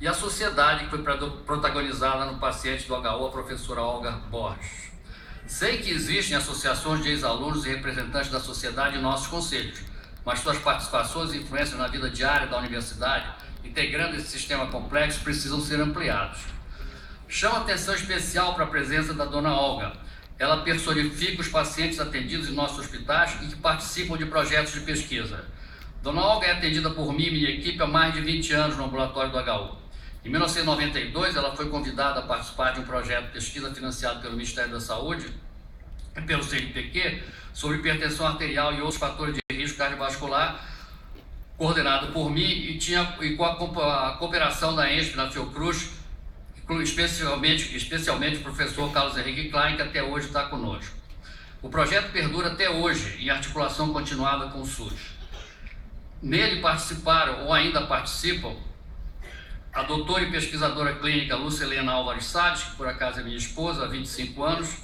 e a sociedade que foi protagonizada no paciente do HU, a professora Olga Borges. Sei que existem associações de ex-alunos e representantes da sociedade em nossos conselhos, mas suas participações e influências na vida diária da universidade, integrando esse sistema complexo, precisam ser ampliados. Chamo atenção especial para a presença da dona Olga. Ela personifica os pacientes atendidos em nossos hospitais e que participam de projetos de pesquisa. Dona Olga é atendida por mim e minha equipe há mais de 20 anos no ambulatório do HU. Em 1992, ela foi convidada a participar de um projeto de pesquisa financiado pelo Ministério da Saúde e pelo CNPq sobre hipertensão arterial e outros fatores de risco cardiovascular, coordenado por mim e com a cooperação da ENSP na Fiocruz, especialmente o professor Carlos Henrique Klein, que até hoje está conosco. O projeto perdura até hoje, em articulação continuada com o SUS. Nele participaram, ou ainda participam, a doutora e pesquisadora clínica Lúcia Helena Álvares Salles, que por acaso é minha esposa, há 25 anos,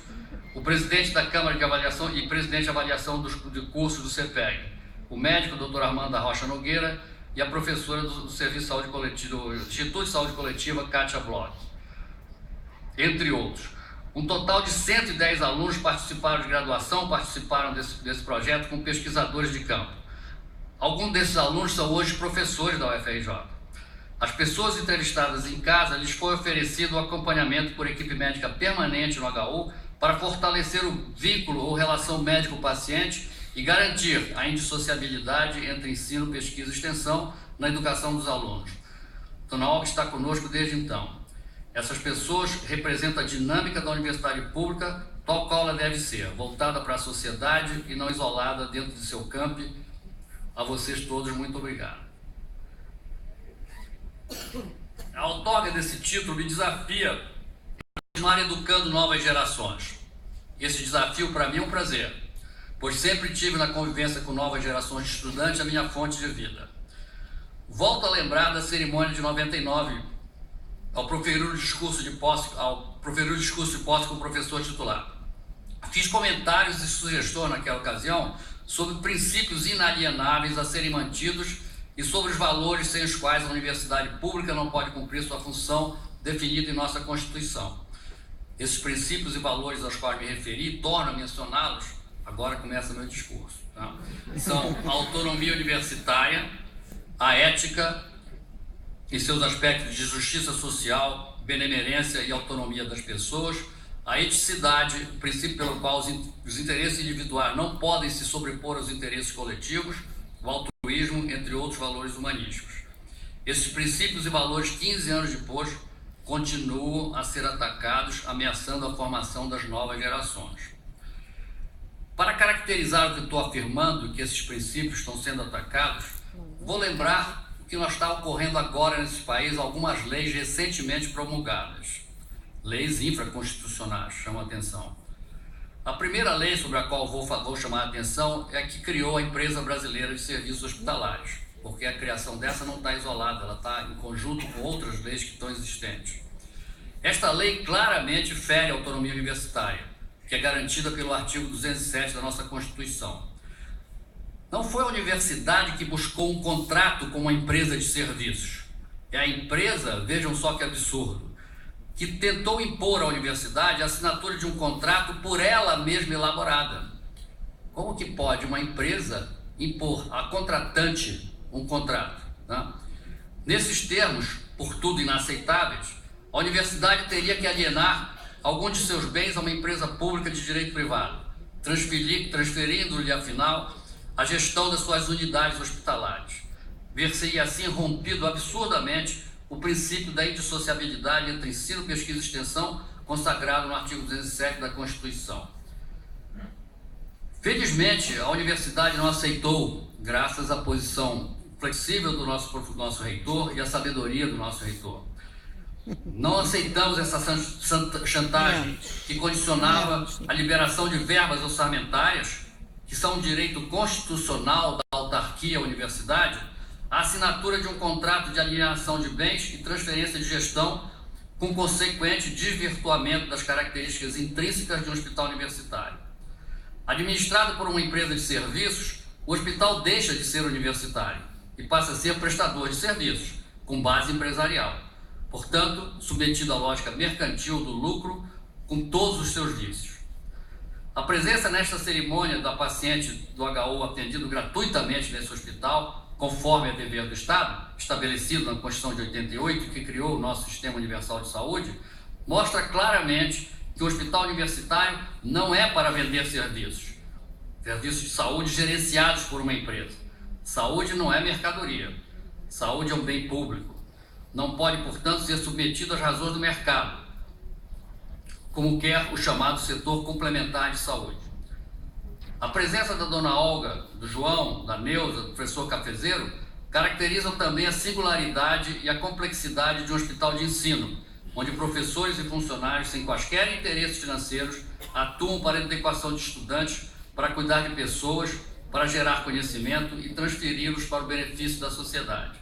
o presidente da Câmara de Avaliação e presidente de avaliação de cursos do CEPEG, o médico Dr. Armando da Rocha Nogueira e a professora do Serviço de Saúde Coletiva, do Instituto de Saúde Coletiva, Kátia Bloch, entre outros. Um total de 110 alunos participaram de graduação, participaram desse projeto com pesquisadores de campo. Alguns desses alunos são hoje professores da UFRJ. As pessoas entrevistadas em casa lhes foi oferecido o acompanhamento por equipe médica permanente no HU para fortalecer o vínculo ou relação médico-paciente e garantir a indissociabilidade entre ensino, pesquisa e extensão na educação dos alunos. Dona Olga está conosco desde então. Essas pessoas representam a dinâmica da universidade pública, tal qual ela deve ser, voltada para a sociedade e não isolada dentro de seu campi. A vocês todos, muito obrigado. A outorga desse título me desafia a continuar educando novas gerações. Esse desafio para mim é um prazer, pois sempre tive na convivência com novas gerações de estudantes a minha fonte de vida. Volto a lembrar da cerimônia de 99, ao proferir o discurso de posse com o professor titular. Fiz comentários e sugestões naquela ocasião sobre princípios inalienáveis a serem mantidos e sobre os valores sem os quais a universidade pública não pode cumprir sua função definida em nossa Constituição. Esses princípios e valores aos quais me referi e torno a mencioná-los, agora começa meu discurso, tá? São a autonomia universitária, a ética em seus aspectos de justiça social, benemerência e autonomia das pessoas, a eticidade, o princípio pelo qual os interesses individuais não podem se sobrepor aos interesses coletivos, o altruísmo, entre outros valores humanísticos. Esses princípios e valores, 15 anos depois, continuam a ser atacados, ameaçando a formação das novas gerações. Para caracterizar o que estou afirmando, que esses princípios estão sendo atacados, vou lembrar que nós está ocorrendo agora nesse país algumas leis recentemente promulgadas. Leis infraconstitucionais, chamo a atenção. A primeira lei sobre a qual vou chamar a atenção é a que criou a Empresa Brasileira de Serviços Hospitalares, porque a criação dessa não está isolada, ela está em conjunto com outras leis que estão existentes. Esta lei claramente fere a autonomia universitária, que é garantida pelo artigo 207 da nossa Constituição. Não foi a universidade que buscou um contrato com uma empresa de serviços. É a empresa, vejam só que absurdo, que tentou impor à universidade a assinatura de um contrato por ela mesma elaborada. Como que pode uma empresa impor a contratante um contrato, né? Nesses termos, por tudo inaceitáveis, a universidade teria que alienar algum de seus bens a uma empresa pública de direito privado, transferindo-lhe, afinal, a gestão das suas unidades hospitalares. Ver-se-ia assim rompido absurdamente o princípio da indissociabilidade entre ensino, pesquisa e extensão, consagrado no artigo 207 da Constituição. Felizmente, a universidade não aceitou, graças à posição flexível do nosso reitor e à sabedoria do nosso reitor. Não aceitamos essa chantagem que condicionava a liberação de verbas orçamentárias, que são um direito constitucional da autarquia à universidade, a assinatura de um contrato de alienação de bens e transferência de gestão com consequente desvirtuamento das características intrínsecas de um hospital universitário. Administrado por uma empresa de serviços, o hospital deixa de ser universitário e passa a ser prestador de serviços, com base empresarial. portanto, submetido à lógica mercantil do lucro, com todos os seus vícios. A presença nesta cerimônia da paciente do HU atendido gratuitamente nesse hospital, conforme é dever do Estado, estabelecido na Constituição de 88, que criou o nosso Sistema Universal de Saúde, mostra claramente que o hospital universitário não é para vender serviços de saúde gerenciados por uma empresa. Saúde não é mercadoria. Saúde é um bem público. Não pode, portanto, ser submetido às razões do mercado, como quer o chamado setor complementar de saúde. A presença da dona Olga, do João, da Neuza, do professor Cafezeiro, caracterizam também a singularidade e a complexidade de um hospital de ensino, onde professores e funcionários, sem quaisquer interesses financeiros, atuam para a adequação de estudantes, para cuidar de pessoas, para gerar conhecimento e transferi-los para o benefício da sociedade.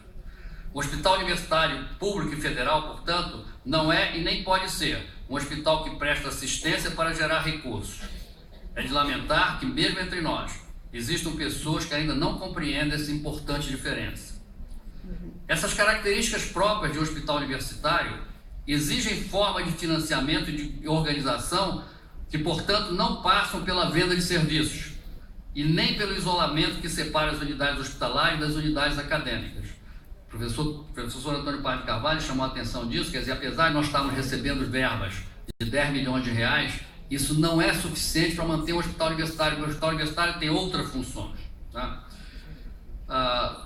O hospital universitário público e federal, portanto, não é e nem pode ser um hospital que presta assistência para gerar recursos. É de lamentar que, mesmo entre nós, existam pessoas que ainda não compreendem essa importante diferença. Essas características próprias de um hospital universitário exigem forma de financiamento e de organização que, portanto, não passam pela venda de serviços e nem pelo isolamento que separa as unidades hospitalares das unidades acadêmicas. O professor Antônio Paz de Carvalho chamou a atenção disso, quer dizer, apesar de nós estarmos recebendo verbas de 10 milhões de reais, isso não é suficiente para manter o hospital universitário. O hospital universitário tem outras funções. Tá?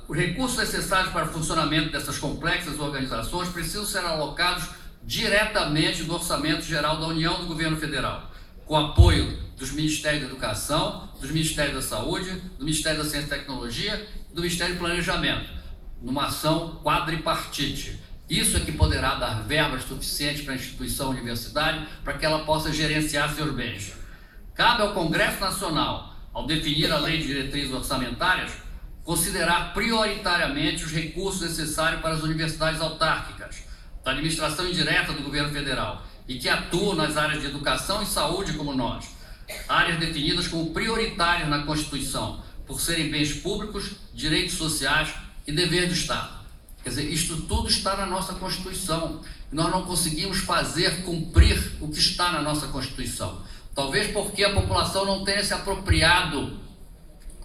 Os recursos necessários para o funcionamento dessas complexas organizações precisam ser alocados diretamente do Orçamento Geral da União do Governo Federal, com apoio dos Ministérios da Educação, dos Ministérios da Saúde, do Ministério da Ciência e Tecnologia e do Ministério do Planejamento, numa ação quadripartite. Isso é que poderá dar verbas suficientes para a instituição universitária para que ela possa gerenciar seus bens. Cabe ao Congresso Nacional, ao definir a Lei de Diretrizes Orçamentárias, considerar prioritariamente os recursos necessários para as universidades autárquicas, da administração indireta do governo federal, e que atuam nas áreas de educação e saúde como nós, áreas definidas como prioritárias na Constituição, por serem bens públicos, direitos sociais e dever do Estado. Quer dizer, isto tudo está na nossa Constituição. Nós não conseguimos fazer cumprir o que está na nossa Constituição. Talvez porque a população não tenha se apropriado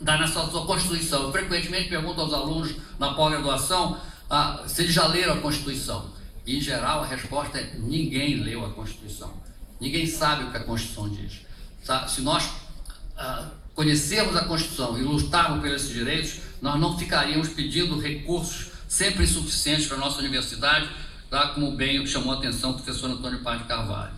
da nossa Constituição. Eu frequentemente pergunto aos alunos na pós-graduação se eles já leram a Constituição. E, em geral, a resposta é: ninguém leu a Constituição. Ninguém sabe o que a Constituição diz. Se nós conhecermos a Constituição e lutarmos por esses direitos, nós não ficaríamos pedindo recursos sempre insuficientes para a nossa universidade, tá? Como bem chamou a atenção o professor Antônio Paz de Carvalho.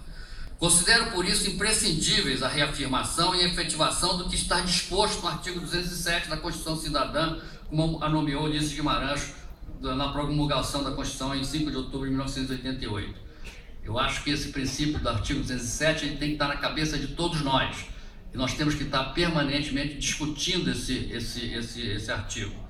Considero, por isso, imprescindíveis a reafirmação e a efetivação do que está disposto no artigo 207 da Constituição Cidadã, como a nomeou Ulisses Guimarães na promulgação da Constituição em 5 de outubro de 1988. Eu acho que esse princípio do artigo 207 ele tem que estar na cabeça de todos nós. E nós temos que estar permanentemente discutindo esse artigo.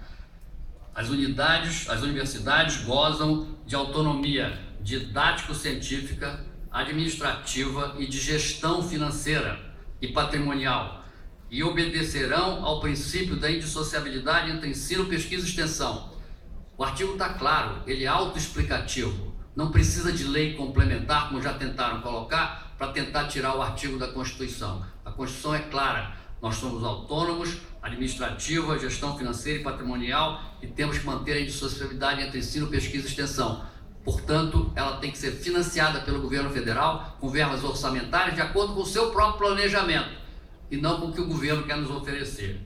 As universidades gozam de autonomia didático-científica, administrativa e de gestão financeira e patrimonial, e obedecerão ao princípio da indissociabilidade entre ensino, pesquisa e extensão. O artigo está claro, ele é autoexplicativo, não precisa de lei complementar, como já tentaram colocar, para tentar tirar o artigo da Constituição. A Constituição é clara, nós somos autônomos, administrativa, gestão financeira e patrimonial, e temos que manter a indissociabilidade entre ensino, pesquisa e extensão. Portanto, ela tem que ser financiada pelo governo federal com verbas orçamentárias de acordo com o seu próprio planejamento e não com o que o governo quer nos oferecer.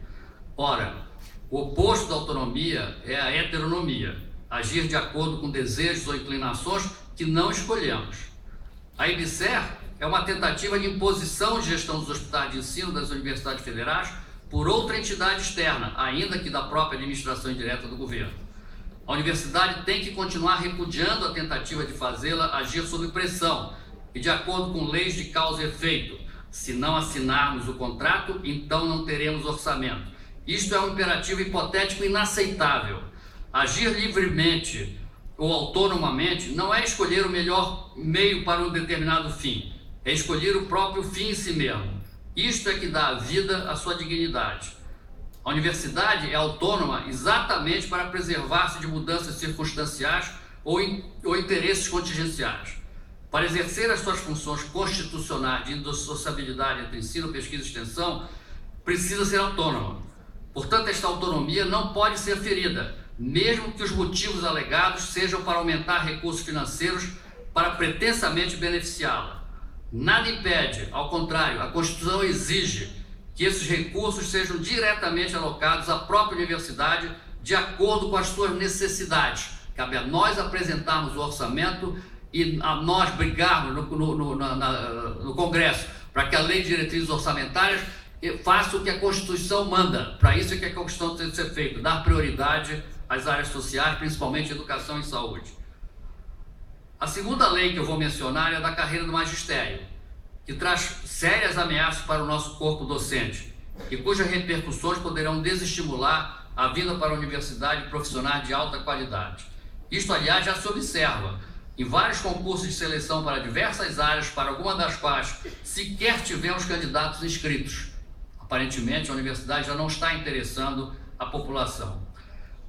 Ora, o oposto da autonomia é a heteronomia, agir de acordo com desejos ou inclinações que não escolhemos. A IBSER é uma tentativa de imposição de gestão dos hospitais de ensino das universidades federais por outra entidade externa, ainda que da própria administração indireta do governo. A universidade tem que continuar repudiando a tentativa de fazê-la agir sob pressão e de acordo com leis de causa e efeito. Se não assinarmos o contrato, então não teremos orçamento. Isto é um imperativo hipotético inaceitável. Agir livremente ou autonomamente não é escolher o melhor meio para um determinado fim, é escolher o próprio fim em si mesmo. Isto é que dá à vida a sua dignidade. A universidade é autônoma exatamente para preservar-se de mudanças circunstanciais ou interesses contingenciais. Para exercer as suas funções constitucionais de indissociabilidade entre ensino, pesquisa e extensão, precisa ser autônoma. Portanto, esta autonomia não pode ser ferida, mesmo que os motivos alegados sejam para aumentar recursos financeiros para pretensamente beneficiá-la. Nada impede, ao contrário, a Constituição exige que esses recursos sejam diretamente alocados à própria universidade de acordo com as suas necessidades. Cabe a nós apresentarmos o orçamento e a nós brigarmos no Congresso para que a Lei de Diretrizes Orçamentárias faça o que a Constituição manda. Para isso é que a Constituição tem que ser feita, dar prioridade às áreas sociais, principalmente educação e saúde. A segunda lei que eu vou mencionar é a da carreira do magistério, que traz sérias ameaças para o nosso corpo docente e cujas repercussões poderão desestimular a vinda para a universidade de profissionais de alta qualidade. Isto, aliás, já se observa em vários concursos de seleção para diversas áreas, para alguma das quais sequer tivemos candidatos inscritos. Aparentemente, a universidade já não está interessando a população.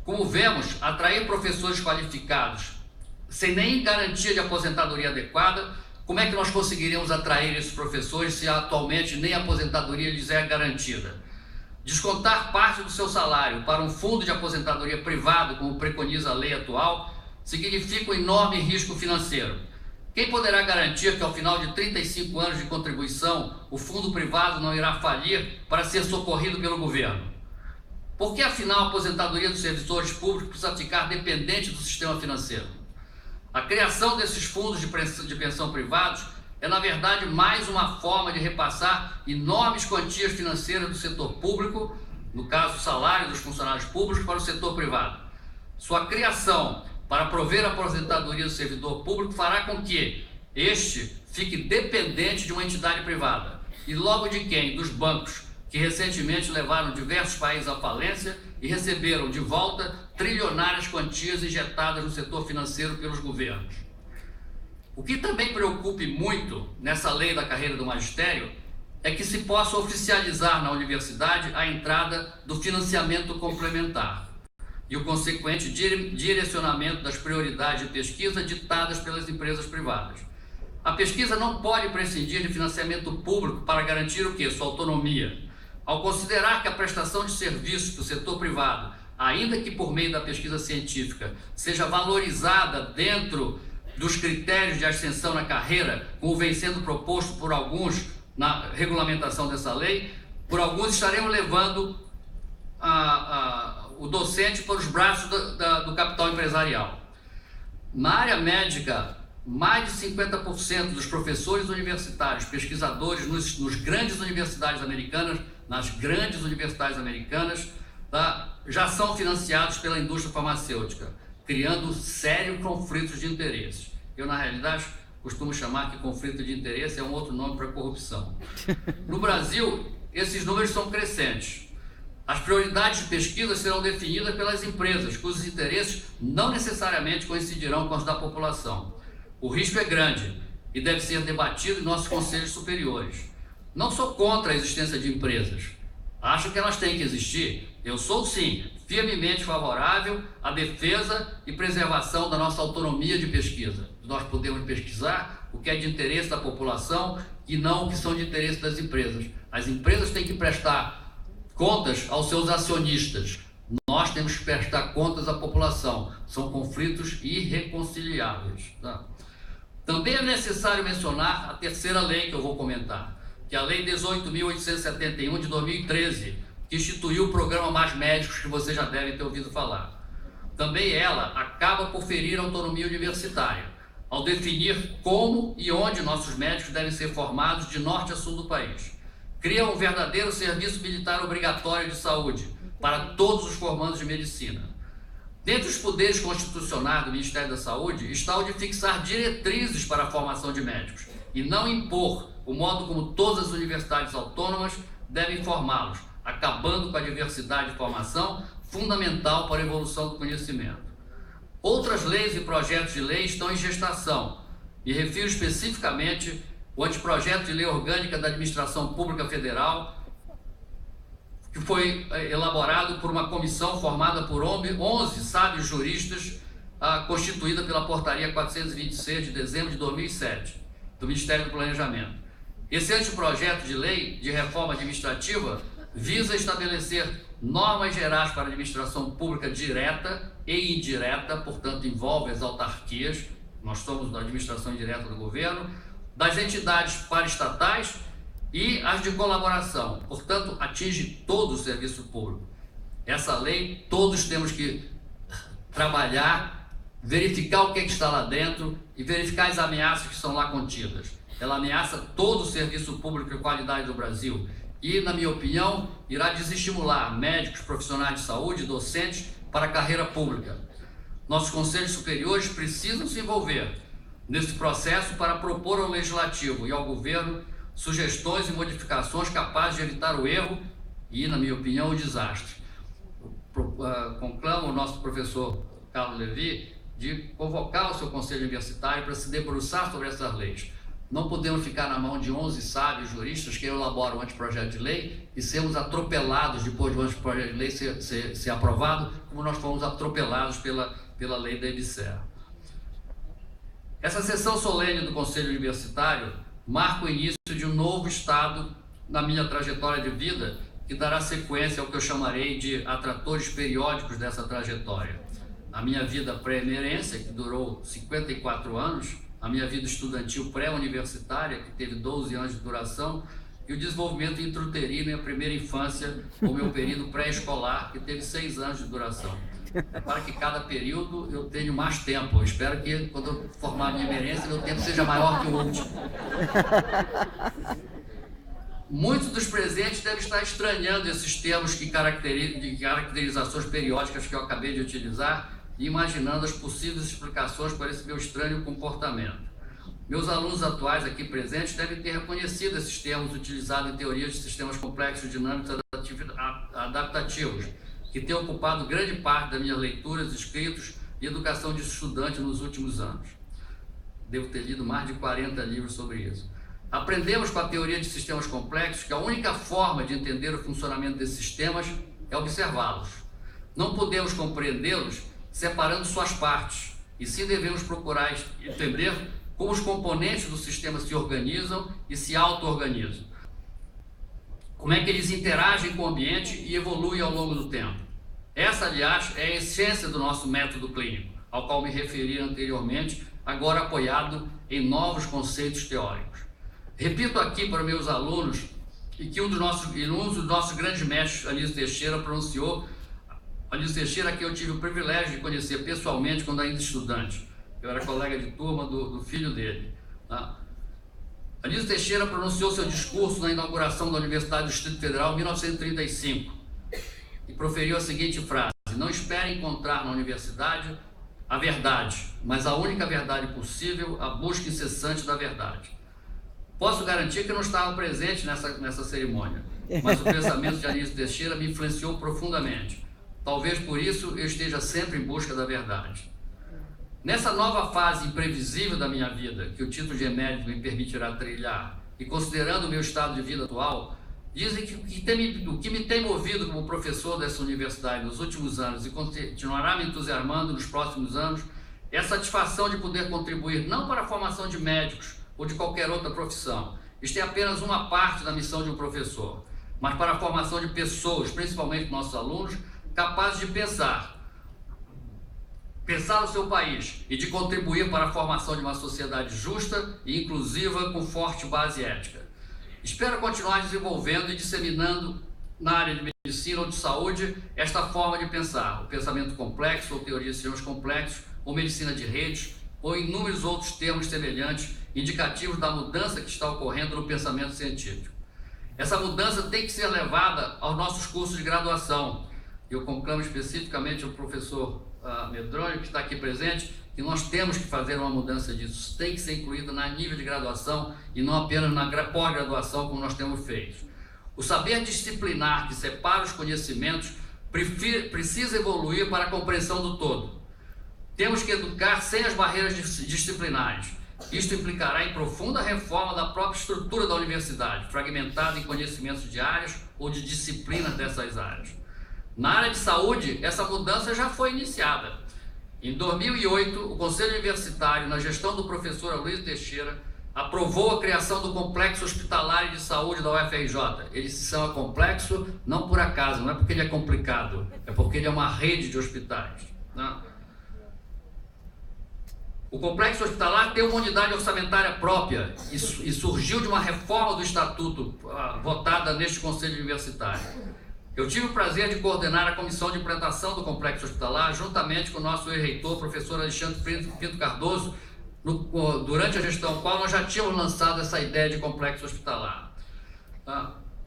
Como vemos, atrair professores qualificados sem nem garantia de aposentadoria adequada, como é que nós conseguiríamos atrair esses professores se atualmente nem a aposentadoria lhes é garantida? Descontar parte do seu salário para um fundo de aposentadoria privado, como preconiza a lei atual, significa um enorme risco financeiro. Quem poderá garantir que ao final de 35 anos de contribuição, o fundo privado não irá falir para ser socorrido pelo governo? Por que, afinal, a aposentadoria dos servidores públicos precisa ficar dependente do sistema financeiro? A criação desses fundos de pensão privados é, na verdade, mais uma forma de repassar enormes quantias financeiras do setor público, no caso, o salário dos funcionários públicos, para o setor privado. Sua criação para prover a aposentadoria do servidor público fará com que este fique dependente de uma entidade privada. E logo de quem? Dos bancos, que recentemente levaram diversos países à falência e receberam de volta trilionárias quantias injetadas no setor financeiro pelos governos. O que também preocupa muito nessa lei da carreira do magistério é que se possa oficializar na universidade a entrada do financiamento complementar e o consequente direcionamento das prioridades de pesquisa ditadas pelas empresas privadas. A pesquisa não pode prescindir de financiamento público para garantir o quê? Sua autonomia. Ao considerar que a prestação de serviços para o setor privado, ainda que por meio da pesquisa científica, seja valorizada dentro dos critérios de ascensão na carreira, como vem sendo proposto por alguns na regulamentação dessa lei, por alguns estaremos levando o docente para os braços do capital empresarial. Na área médica, mais de 50% dos professores universitários, pesquisadores nas grandes universidades americanas, já são financiados pela indústria farmacêutica, criando sérios conflitos de interesses. Eu, na realidade, costumo chamar que conflito de interesse é um outro nome para corrupção. No Brasil, esses números são crescentes. As prioridades de pesquisa serão definidas pelas empresas, cujos interesses não necessariamente coincidirão com os da população. O risco é grande e deve ser debatido em nossos conselhos superiores. Não sou contra a existência de empresas. Acho que elas têm que existir. Eu sou, sim, firmemente favorável à defesa e preservação da nossa autonomia de pesquisa. Nós podemos pesquisar o que é de interesse da população e não o que são de interesse das empresas. As empresas têm que prestar contas aos seus acionistas. Nós temos que prestar contas à população. São conflitos irreconciliáveis. Tá? Também é necessário mencionar a terceira lei que eu vou comentar, que é a Lei 18.871 de 2013, que instituiu o programa Mais Médicos, que vocês já devem ter ouvido falar. Também ela acaba por ferir a autonomia universitária, ao definir como e onde nossos médicos devem ser formados de norte a sul do país. Cria um verdadeiro serviço militar obrigatório de saúde para todos os formandos de medicina. Dentre os poderes constitucionais do Ministério da Saúde está o de fixar diretrizes para a formação de médicos e não impor o modo como todas as universidades autônomas devem formá-los, acabando com a diversidade de formação fundamental para a evolução do conhecimento. Outras leis e projetos de lei estão em gestação. Me refiro especificamente ao anteprojeto de lei orgânica da Administração Pública Federal, que foi elaborado por uma comissão formada por 11 sábios juristas constituída pela Portaria 426 de dezembro de 2007, do Ministério do Planejamento. Esse anteprojeto de lei de reforma administrativa visa estabelecer normas gerais para a administração pública direta e indireta, portanto envolve as autarquias, nós somos da administração indireta do governo, das entidades paraestatais e as de colaboração, portanto atinge todo o serviço público. Essa lei todos temos que trabalhar, verificar o que está lá dentro e verificar as ameaças que são lá contidas. Ela ameaça todo o serviço público de qualidade do Brasil e, na minha opinião, irá desestimular médicos, profissionais de saúde, docentes para a carreira pública. Nossos conselhos superiores precisam se envolver nesse processo para propor ao Legislativo e ao Governo sugestões e modificações capazes de evitar o erro e, na minha opinião, o desastre. Conclamo o nosso professor Carlos Levi de convocar o seu conselho universitário para se debruçar sobre essas leis. Não podemos ficar na mão de 11 sábios juristas que elaboram um anteprojeto de lei e sermos atropelados depois do anteprojeto de lei ser aprovado, como nós fomos atropelados pela lei da EBSER. Essa sessão solene do Conselho Universitário marca o início de um novo estado na minha trajetória de vida, que dará sequência ao que eu chamarei de atratores periódicos dessa trajetória. A minha vida pré-emerência, que durou 54 anos, a minha vida estudantil pré-universitária, que teve 12 anos de duração, e o desenvolvimento intrauterino e a primeira infância, o meu período pré-escolar, que teve 6 anos de duração. Para que cada período eu tenha mais tempo. Eu espero que, quando eu formar a minha emerência, meu tempo seja maior que o último. Muitos dos presentes devem estar estranhando esses termos de caracterizações periódicas que eu acabei de utilizar e imaginando as possíveis explicações para esse meu estranho comportamento. Meus alunos atuais aqui presentes devem ter reconhecido esses termos utilizados em teorias de sistemas complexos, dinâmicos adaptativos, que têm ocupado grande parte das minhas leituras, escritos e educação de estudante nos últimos anos. Devo ter lido mais de 40 livros sobre isso. Aprendemos com a teoria de sistemas complexos que a única forma de entender o funcionamento desses sistemas é observá-los. Não podemos compreendê-los separando suas partes, e sim devemos procurar entender como os componentes do sistema se organizam e se auto-organizam. Como é que eles interagem com o ambiente e evoluem ao longo do tempo. Essa, aliás, é a essência do nosso método clínico, ao qual me referi anteriormente, agora apoiado em novos conceitos teóricos. Repito aqui para meus alunos e que um dos nossos grandes mestres, Anísio Teixeira, pronunciou. Anísio Teixeira, que eu tive o privilégio de conhecer pessoalmente quando ainda estudante. Eu era colega de turma do filho dele. Tá? Anísio Teixeira pronunciou seu discurso na inauguração da Universidade do Distrito Federal em 1935 e proferiu a seguinte frase: não espere encontrar na universidade a verdade, mas a única verdade possível, a busca incessante da verdade. Posso garantir que eu não estava presente nessa cerimônia, mas o pensamento de Anísio Teixeira me influenciou profundamente. Talvez por isso eu esteja sempre em busca da verdade. Nessa nova fase imprevisível da minha vida, que o título de emérito me permitirá trilhar, e considerando o meu estado de vida atual, dizem que o que me tem movido como professor dessa universidade nos últimos anos e continuará me entusiasmando nos próximos anos é a satisfação de poder contribuir não para a formação de médicos ou de qualquer outra profissão. Isto é apenas uma parte da missão de um professor, mas para a formação de pessoas, principalmente nossos alunos, capazes de pensar o seu país e de contribuir para a formação de uma sociedade justa e inclusiva com forte base ética. Espero continuar desenvolvendo e disseminando na área de medicina ou de saúde esta forma de pensar, o pensamento complexo ou teoria de sistemas complexos, ou medicina de redes, ou inúmeros outros termos semelhantes, indicativos da mudança que está ocorrendo no pensamento científico. Essa mudança tem que ser levada aos nossos cursos de graduação. Eu conclamo especificamente o professor Medronho, que está aqui presente, que nós temos que fazer uma mudança disso. Isso tem que ser incluído na nível de graduação e não apenas na pós-graduação, como nós temos feito. O saber disciplinar que separa os conhecimentos precisa evoluir para a compreensão do todo. Temos que educar sem as barreiras disciplinares. Isto implicará em profunda reforma da própria estrutura da universidade, fragmentada em conhecimentos de áreas ou de disciplinas dessas áreas. Na área de saúde, essa mudança já foi iniciada. Em 2008, o Conselho Universitário, na gestão do professor Aloysio Teixeira, aprovou a criação do Complexo Hospitalar de Saúde da UFRJ. Ele se chama complexo não por acaso, não é porque ele é complicado, é porque ele é uma rede de hospitais, né? O Complexo Hospitalar tem uma unidade orçamentária própria e surgiu de uma reforma do Estatuto votada neste Conselho Universitário. Eu tive o prazer de coordenar a comissão de implantação do Complexo Hospitalar, juntamente com o nosso reitor, professor Alexandre Pinto Cardoso, durante a gestão qual nós já tínhamos lançado essa ideia de complexo hospitalar.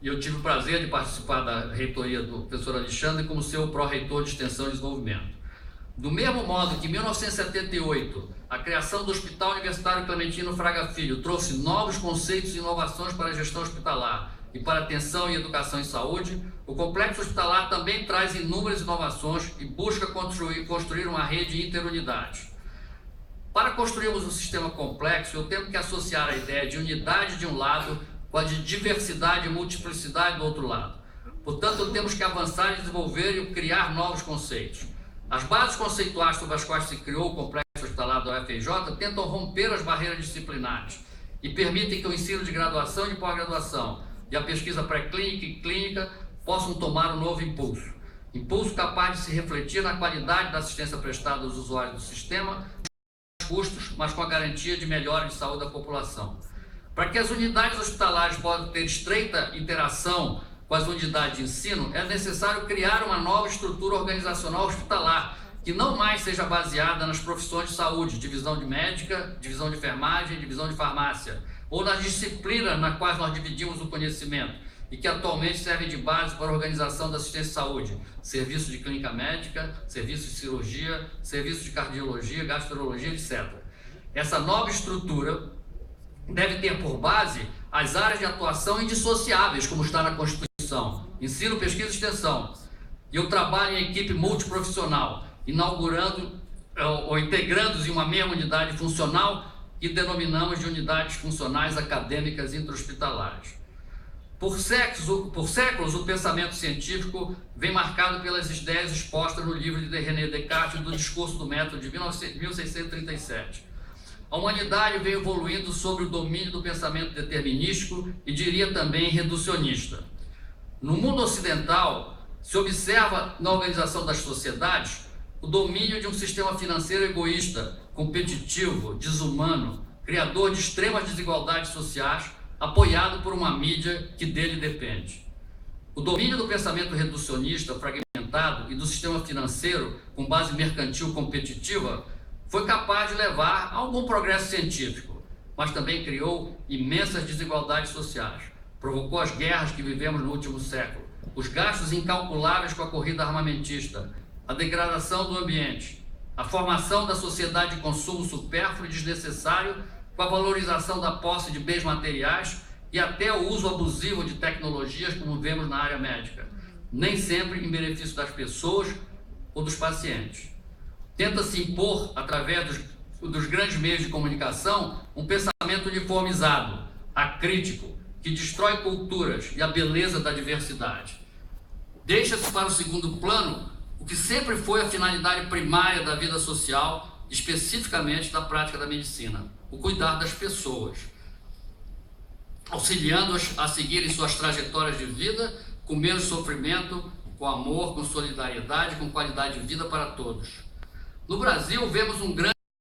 E eu tive o prazer de participar da reitoria do professor Alexandre como seu pró-reitor de Extensão e Desenvolvimento. Do mesmo modo que em 1978, a criação do Hospital Universitário Clementino Fraga Filho trouxe novos conceitos e inovações para a gestão hospitalar e para atenção e educação em saúde, o Complexo Hospitalar também traz inúmeras inovações e busca construir uma rede de interunidades. Para construirmos um sistema complexo, eu tenho que associar a ideia de unidade de um lado com a de diversidade e multiplicidade do outro lado. Portanto, temos que avançar e desenvolver e criar novos conceitos. As bases conceituais sobre as quais se criou o Complexo Hospitalar da UFRJ tentam romper as barreiras disciplinares e permitem que o ensino de graduação e de pós-graduação e a pesquisa pré-clínica e clínica possam tomar um novo impulso. Impulso capaz de se refletir na qualidade da assistência prestada aos usuários do sistema, custos, mas com a garantia de melhora de saúde da população. Para que as unidades hospitalares possam ter estreita interação com as unidades de ensino, é necessário criar uma nova estrutura organizacional hospitalar, que não mais seja baseada nas profissões de saúde, divisão de médica, divisão de enfermagem, divisão de farmácia, ou nas disciplinas nas quais nós dividimos o conhecimento, e que atualmente servem de base para a organização da assistência de saúde, serviço de clínica médica, serviço de cirurgia, serviço de cardiologia, gastrologia, etc. Essa nova estrutura deve ter por base as áreas de atuação indissociáveis, como está na Constituição, ensino, pesquisa e extensão, e o trabalho em equipe multiprofissional, inaugurando ou integrando-os em uma mesma unidade funcional que denominamos de unidades funcionais acadêmicas intra-hospitalares. Por séculos, o pensamento científico vem marcado pelas ideias expostas no livro de René Descartes do Discurso do Método de 1637. A humanidade veio evoluindo sobre o domínio do pensamento determinístico e diria também reducionista. No mundo ocidental, se observa na organização das sociedades o domínio de um sistema financeiro egoísta, competitivo, desumano, criador de extremas desigualdades sociais, apoiado por uma mídia que dele depende. O domínio do pensamento reducionista, fragmentado, e do sistema financeiro com base mercantil competitiva foi capaz de levar a algum progresso científico, mas também criou imensas desigualdades sociais, provocou as guerras que vivemos no último século, os gastos incalculáveis com a corrida armamentista, a degradação do ambiente, a formação da sociedade de consumo supérfluo e desnecessário com a valorização da posse de bens materiais e até o uso abusivo de tecnologias, como vemos na área médica, nem sempre em benefício das pessoas ou dos pacientes. Tenta-se impor, através dos grandes meios de comunicação, um pensamento uniformizado, acrítico, que destrói culturas e a beleza da diversidade. Deixa-se para o segundo plano o que sempre foi a finalidade primária da vida social, especificamente da prática da medicina: o cuidar das pessoas, auxiliando-as a seguirem suas trajetórias de vida com menos sofrimento, com amor, com solidariedade, com qualidade de vida para todos. No Brasil, vemos um grande